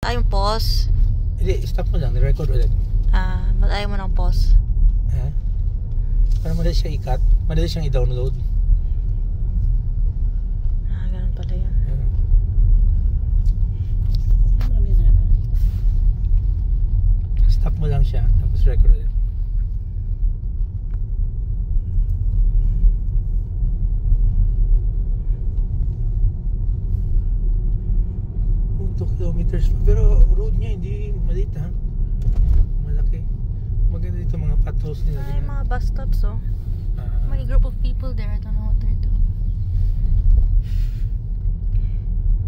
Ayaw mo pause? Hindi, stop mo lang. Nirecord ulit. Ba't ayaw mo ng pause? Ha? Para madali siya i-cut. Madali siyang i-download. Ganun pala yun. Stop mo lang siya. Tapos record ulit. Oh, 2 kilometers pa. Pero road niya hindi maliit ha. Malaki. Maganda dito mga potholes nila. Ay, mga bus stops oh. May group of people there. I don't know what they're doing.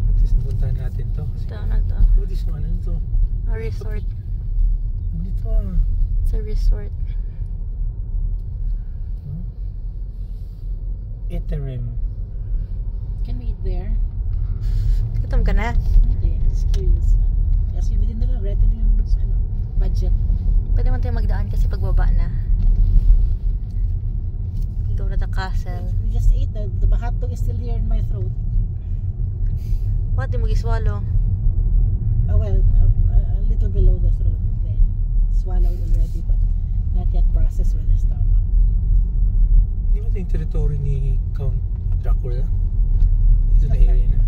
At least napuntahan natin to. Ito na to. Oh, this one. Ano to? A resort. Dito It's a resort. Ethereum. Can we eat there? Gutom ka na? Hindi, just curious. Kasi within the ready din yung budget. Pwede man tayo magdaan kasi pagbaba na. We go to the castle. We just ate. The bahato is still here in my throat. What? Di mo giswallow? Well, a little below the throat. Then swallowed already, but not yet processed with the stomach. Di ba ito yung territory ni Count Dracula? Ito na area na.